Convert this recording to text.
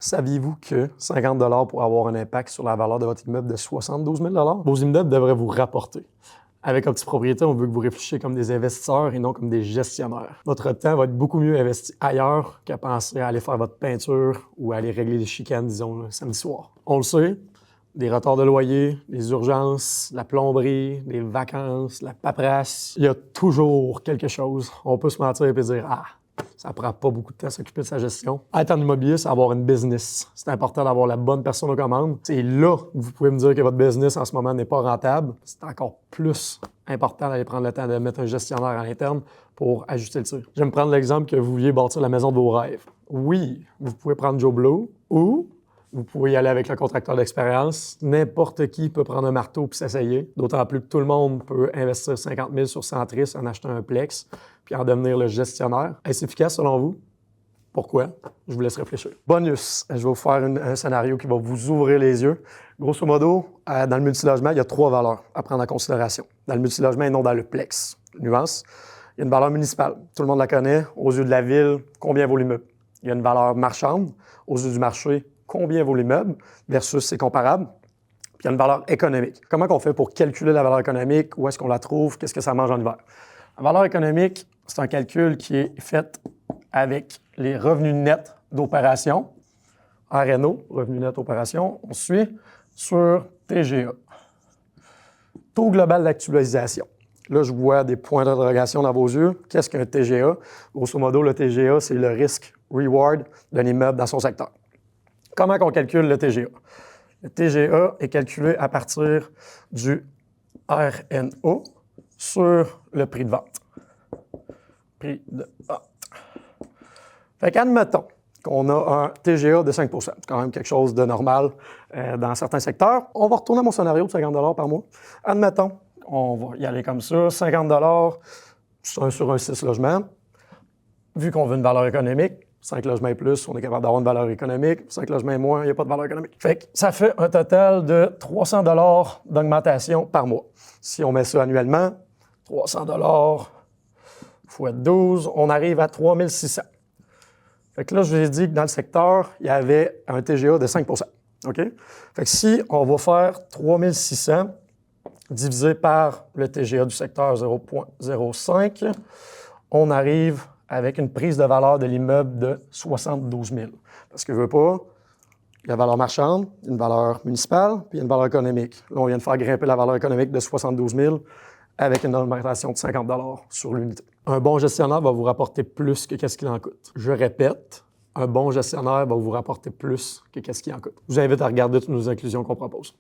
Saviez-vous que 50 $ pourrait avoir un impact sur la valeur de votre immeuble de 72 000 $? Vos immeubles devraient vous rapporter. Avec Optipropriété, on veut que vous réfléchissiez comme des investisseurs et non comme des gestionnaires. Votre temps va être beaucoup mieux investi ailleurs qu'à penser à aller faire votre peinture ou à aller régler les chicanes, disons, le samedi soir. On le sait, des retards de loyer, des urgences, la plomberie, des vacances, la paperasse, il y a toujours quelque chose. On peut se mentir et dire « Ah, ça prend pas beaucoup de temps à s'occuper de sa gestion. » Être en immobilier, c'est avoir une business. C'est important d'avoir la bonne personne aux commandes. C'est là que vous pouvez me dire que votre business en ce moment n'est pas rentable. C'est encore plus important d'aller prendre le temps de mettre un gestionnaire à l'interne pour ajuster le tir. Je vais me prendre l'exemple que vous vouliez bâtir la maison de vos rêves. Oui, vous pouvez prendre Joe Blow ou vous pouvez y aller avec le contracteur d'expérience. N'importe qui peut prendre un marteau puis s'essayer. D'autant plus que tout le monde peut investir 50 000 sur Centris en achetant un Plex puis en devenir le gestionnaire. Est-ce efficace selon vous? Pourquoi? Je vous laisse réfléchir. Bonus, je vais vous faire un scénario qui va vous ouvrir les yeux. Grosso modo, dans le multilogement, il y a 3 valeurs à prendre en considération. Dans le multilogement et non dans le Plex. Nuance. Il y a une valeur municipale. Tout le monde la connaît. Aux yeux de la ville, combien vaut l'immeuble? Il y a une valeur marchande. Aux yeux du marché, combien vaut l'immeuble versus c'est comparable. Puis il y a une valeur économique. Comment on fait pour calculer la valeur économique? Où est-ce qu'on la trouve? Qu'est-ce que ça mange en hiver? La valeur économique, c'est un calcul qui est fait avec les revenus nets d'opération. RNO, revenu net d'opération. On suit sur TGA. Taux global d'actualisation. Là, je vois des points d'interrogation dans vos yeux. Qu'est-ce qu'un TGA? Grosso modo, le TGA, c'est le risque-reward d'un immeuble dans son secteur. Comment on calcule le TGA? Le TGA est calculé à partir du RNO sur le prix de vente. Prix de vente. Fait qu'admettons qu'on a un TGA de 5 %. C'est quand même quelque chose de normal dans certains secteurs. On va retourner à mon scénario de 50 $ par mois. Admettons, on va y aller comme ça. 50 $ sur un 6 logements. Vu qu'on veut une valeur économique, 5 logements et plus, on est capable d'avoir une valeur économique. 5 logements et moins, il n'y a pas de valeur économique. Fait que ça fait un total de 300 $ d'augmentation par mois. Si on met ça annuellement, 300 $ fois 12, on arrive à 3600. Fait que là, je vous ai dit que dans le secteur, il y avait un TGA de 5 %. OK? Fait que si on va faire 3600 divisé par le TGA du secteur 0,05, on arrive avec une prise de valeur de l'immeuble de 72 000. Parce que je veux pas, il y a la valeur marchande, une valeur municipale, puis il y a une valeur économique. Là, on vient de faire grimper la valeur économique de 72 000 avec une augmentation de 50 $ sur l'unité. Un bon gestionnaire va vous rapporter plus que qu'est-ce qu'il en coûte. Je répète, un bon gestionnaire va vous rapporter plus que qu'est-ce qu'il en coûte. Je vous invite à regarder toutes nos inclusions qu'on propose.